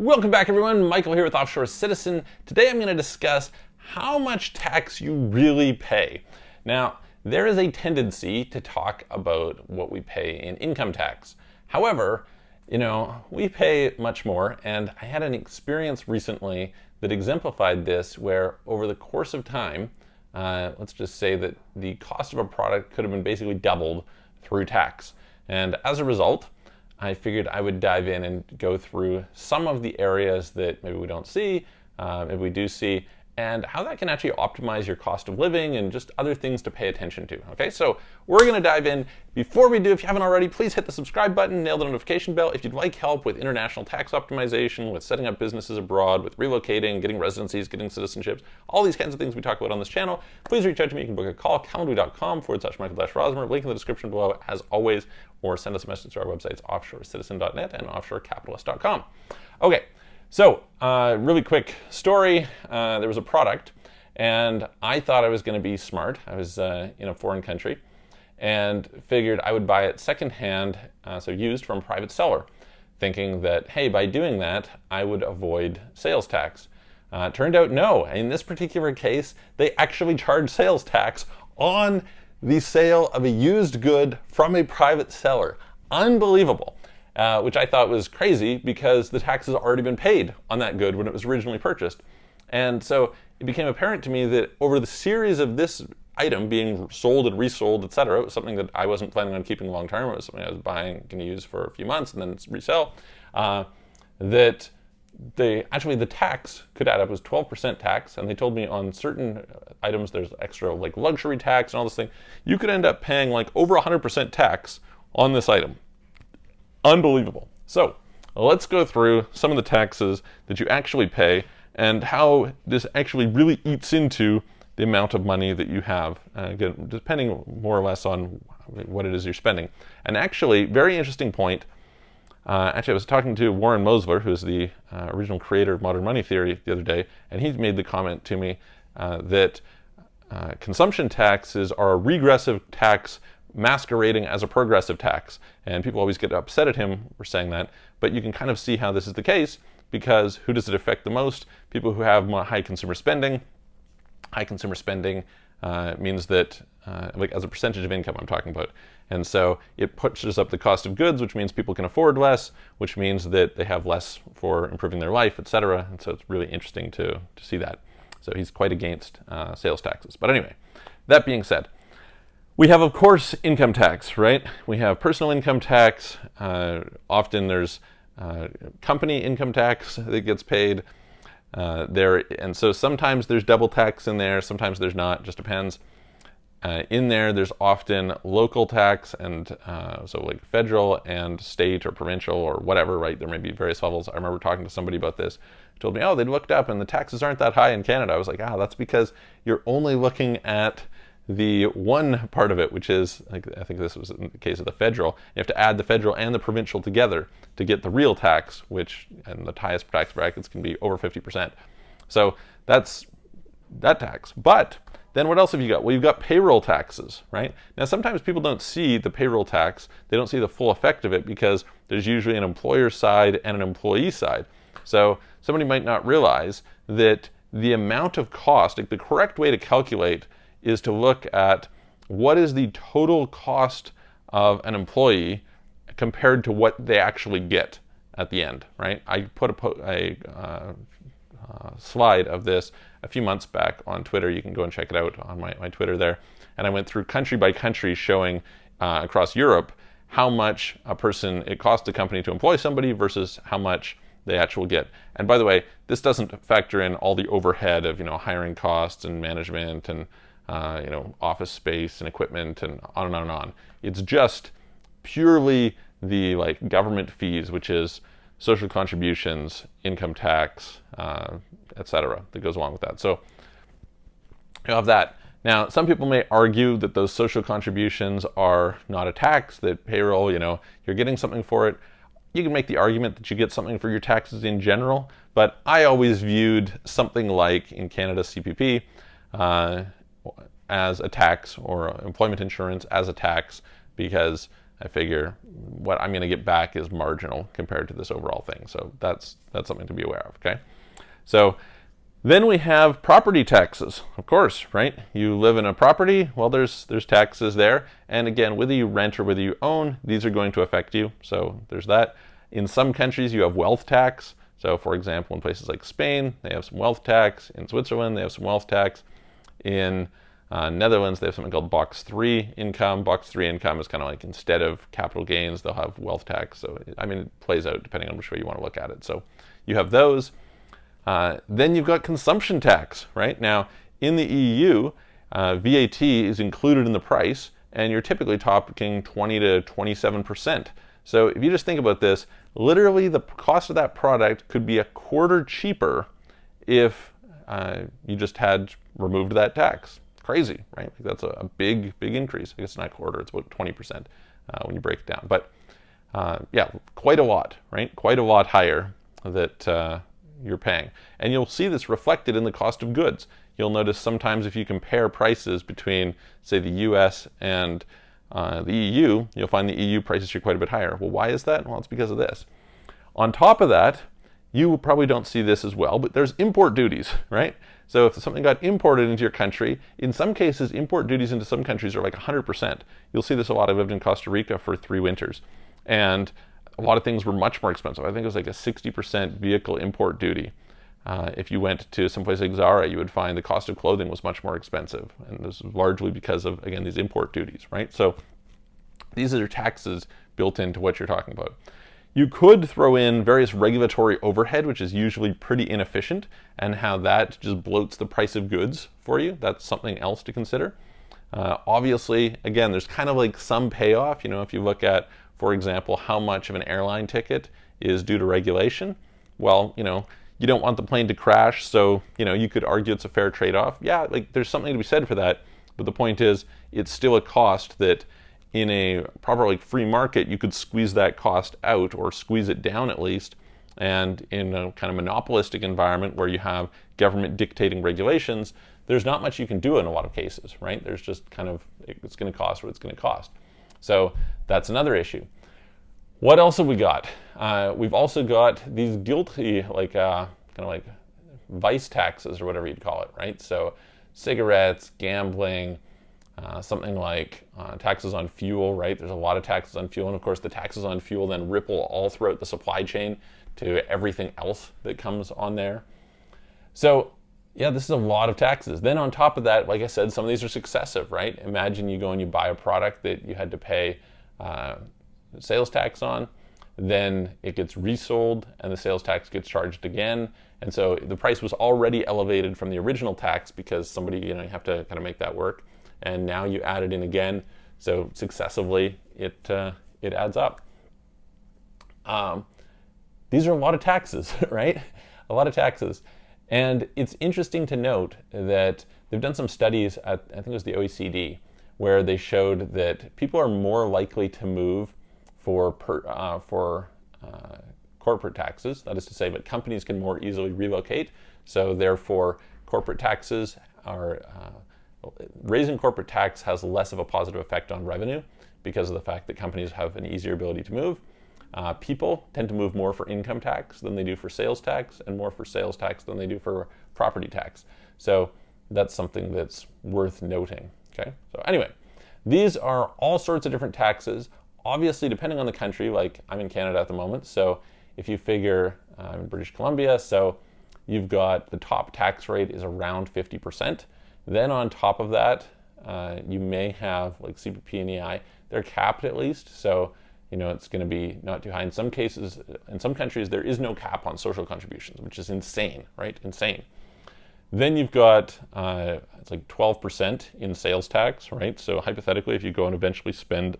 Welcome back, everyone. Michael here with Offshore Citizen. Today I'm going to discuss how much tax you really pay. Now, there is a tendency to talk about what we pay in income tax. However, we pay much more, and I had an experience recently that exemplified this where over the course of time, let's just say that the cost of a product could have been basically doubled through tax. And as a result, I figured I would dive in and go through some of the areas that maybe we don't see, maybe we do see, and how that can actually optimize your cost of living and just other things to pay attention to. Okay, so we're going to dive in. Before we do, if you haven't already, please hit the subscribe button, nail the notification bell. If you'd like help with international tax optimization, with setting up businesses abroad, with relocating, getting residencies, getting citizenships, all these kinds of things we talk about on this channel, please reach out to me. You can book a call, calendly.com/Michael-Rosmer, link in the description below as always, or send us a message to our websites, offshorecitizen.net and offshorecapitalist.com. Okay. So, really quick story. There was a product, and I thought I was going to be smart. I was in a foreign country, and figured I would buy it secondhand, so used from a private seller, thinking that, hey, by doing that, I would avoid sales tax. Turned out no. In this particular case, they actually charge sales tax on the sale of a used good from a private seller. Unbelievable. Which I thought was crazy because the tax has already been paid on that good when it was originally purchased. And so it became apparent to me that over the series of this item being sold and resold, etc., it was something that I wasn't planning on keeping long term. It was something I was buying, going to use for a few months and then resell. That the tax could add up as 12% tax, and they told me on certain items there's extra like luxury tax and all this thing. You could end up paying like over 100% tax on this item. Unbelievable. So let's go through some of the taxes that you actually pay and how this actually really eats into the amount of money that you have, again, depending more or less on what it is you're spending. And actually, very interesting point. I was talking to Warren Mosler, who's the original creator of modern money theory, the other day, and he made the comment to me that consumption taxes are a regressive tax masquerading as a progressive tax. And people always get upset at him for saying that, but you can kind of see how this is the case, because who does it affect the most? People who have more high consumer spending. High consumer spending means that, like as a percentage of income I'm talking about. And so it pushes up the cost of goods, which means people can afford less, which means that they have less for improving their life, etc. And so it's really interesting to see that. So he's quite against sales taxes. But anyway, that being said, we have, of course, income tax, right? We have personal income tax. Often there's company income tax that gets paid and so sometimes there's double tax in there, sometimes there's not, just depends. In there's often local tax, and so like federal and state or provincial or whatever, right? There may be various levels. I remember talking to somebody about this, who told me, oh, they looked up and the taxes aren't that high in Canada. I was like, that's because you're only looking at the one part of it, which is, like, I think this was in the case of the federal, you have to add the federal and the provincial together to get the real tax, which, and the highest tax brackets can be over 50%. So that's that tax. But then what else have you got? Well, you've got payroll taxes, right? Now, sometimes people don't see the payroll tax. They don't see the full effect of it because there's usually an employer side and an employee side. So somebody might not realize that the amount of cost, like the correct way to calculate is to look at what is the total cost of an employee compared to what they actually get at the end, right? I put a slide of this a few months back on Twitter. You can go and check it out on my Twitter there. And I went through country by country showing across Europe how much it costs a company to employ somebody versus how much they actually get. And by the way, this doesn't factor in all the overhead of hiring costs and management and office space and equipment and on and on and on. It's just purely the government fees, which is social contributions, income tax, etc. that goes along with that. So you have that. Now, some people may argue that those social contributions are not a tax, that payroll, you're getting something for it. You can make the argument that you get something for your taxes in general, but I always viewed something like in Canada CPP as a tax, or employment insurance as a tax, because I figure what I'm going to get back is marginal compared to this overall thing. So that's something to be aware of, okay? So then we have property taxes, of course, right? You live in a property, well, there's taxes there. And again, whether you rent or whether you own, these are going to affect you. So there's that. In some countries, you have wealth tax. So for example, in places like Spain, they have some wealth tax. In Switzerland, they have some wealth tax. In Netherlands, they have something called Box 3 income. Box 3 income is kind of like instead of capital gains, they'll have wealth tax. So, I mean, it plays out depending on which way you want to look at it. So you have those. Then you've got consumption tax, right? Now, in the EU, VAT is included in the price, and you're typically talking 20 to 27%. So if you just think about this, literally the cost of that product could be a quarter cheaper if you just had removed that tax. Crazy, right? Like that's a big increase. I guess it's not a quarter, it's about 20% when you break it down. But yeah, quite a lot, right? Quite a lot higher that you're paying. And you'll see this reflected in the cost of goods. You'll notice sometimes if you compare prices between, say, the US and the EU, you'll find the EU prices are quite a bit higher. Well, why is that? Well, it's because of this. On top of that, you probably don't see this as well, but there's import duties, right? So if something got imported into your country, in some cases, import duties into some countries are like 100%. You'll see this a lot. I lived in Costa Rica for 3 winters, and a lot of things were much more expensive. I think it was like a 60% vehicle import duty. If you went to someplace like Zara, you would find the cost of clothing was much more expensive. And this is largely because of, again, these import duties, right? So these are taxes built into what you're talking about. You could throw in various regulatory overhead, which is usually pretty inefficient, and how that just bloats the price of goods for you. That's something else to consider. Obviously, again, there's kind of like some payoff. You know, if you look at, for example, how much of an airline ticket is due to regulation, well, you know, you don't want the plane to crash, so, you know, you could argue it's a fair trade-off. Yeah, like there's something to be said for that, but the point is, it's still a cost that in a proper like free market, you could squeeze that cost out or squeeze it down at least. And in a kind of monopolistic environment where you have government dictating regulations, there's not much you can do in a lot of cases, right? There's just kind of, it's going to cost what it's going to cost. So that's another issue. What else have we got? We've also got these guilty, like kind of like vice taxes or whatever you'd call it, right? So cigarettes, gambling, something like taxes on fuel, right? There's a lot of taxes on fuel, and of course the taxes on fuel then ripple all throughout the supply chain to everything else that comes on there. So yeah, this is a lot of taxes. Then on top of that, like I said, some of these are successive, right? Imagine you go and you buy a product that you had to pay sales tax on, then it gets resold and the sales tax gets charged again. And so the price was already elevated from the original tax because somebody, you know, you have to kind of make that work. And now you add it in again. So successively, it adds up. These are a lot of taxes, right? A lot of taxes. And it's interesting to note that they've done some studies at, I think it was the OECD, where they showed that people are more likely to move for corporate taxes. That is to say, but companies can more easily relocate. So therefore, corporate taxes are, raising corporate tax has less of a positive effect on revenue because of the fact that companies have an easier ability to move. People tend to move more for income tax than they do for sales tax, and more for sales tax than they do for property tax. So that's something that's worth noting. Okay. So anyway, these are all sorts of different taxes. Obviously, depending on the country, like I'm in Canada at the moment, so if you figure I'm in British Columbia, so you've got the top tax rate is around 50%. Then on top of that, you may have like CPP and EI. They're capped at least, so you know it's going to be not too high. In some cases, in some countries, there is no cap on social contributions, which is insane, right? Insane. Then you've got it's like 12% in sales tax, right? So hypothetically, if you go and eventually spend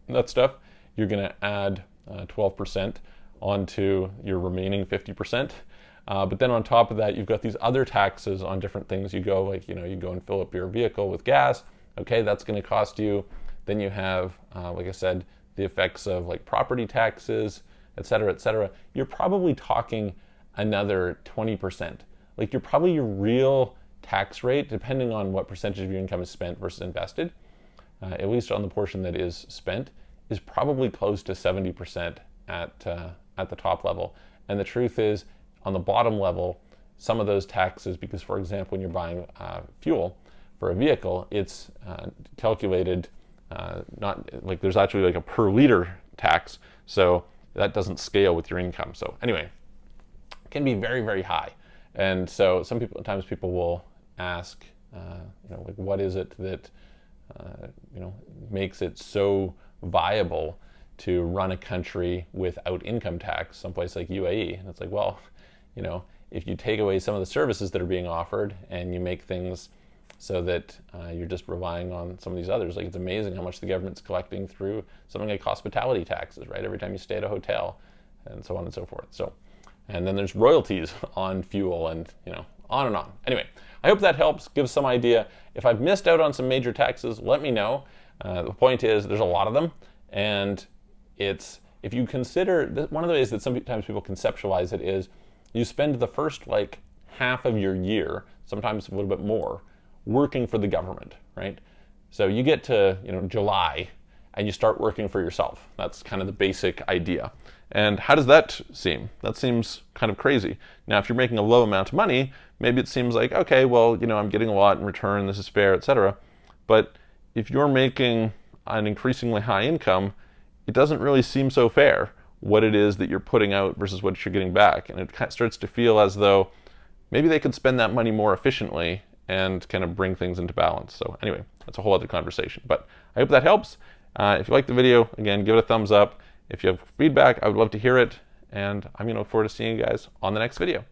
that stuff, you're going to add 12% onto your remaining 50%. But then on top of that, you've got these other taxes on different things. You go like, you know, you go and fill up your vehicle with gas. Okay, that's going to cost you. Then you have, like I said, the effects of like property taxes, et cetera, et cetera. You're probably talking another 20%. Like you're probably your real tax rate, depending on what percentage of your income is spent versus invested, at least on the portion that is spent, is probably close to 70% at the top level. And the truth is, on the bottom level, some of those taxes, because for example, when you're buying fuel for a vehicle, it's calculated not like there's actually like a per liter tax, so that doesn't scale with your income. So anyway, it can be very, very high. And so sometimes people will ask, like, what is it that makes it so viable to run a country without income tax, someplace like UAE? And it's like, well, if you take away some of the services that are being offered and you make things so that you're just relying on some of these others, like, it's amazing how much the government's collecting through something like hospitality taxes, right? Every time you stay at a hotel, and so on and so forth. So, and then there's royalties on fuel, and on and on. Anyway, I hope that helps, gives some idea. If I've missed out on some major taxes, let me know. The point is, there's a lot of them, and if you consider, one of the ways that sometimes people conceptualize it is, you spend the first like half of your year, sometimes a little bit more, working for the government, right? So you get to July and you start working for yourself. That's kind of the basic idea. And how does that seem? That seems kind of crazy. Now, if you're making a low amount of money, maybe it seems like, okay, well, I'm getting a lot in return, this is fair, etc. But if you're making an increasingly high income, it doesn't really seem so fair what it is that you're putting out versus what you're getting back. And it starts to feel as though maybe they could spend that money more efficiently and kind of bring things into balance. So anyway, that's a whole other conversation. But I hope that helps. If you like the video, again, give it a thumbs up. If you have feedback, I would love to hear it. And I'm going to look forward to seeing you guys on the next video.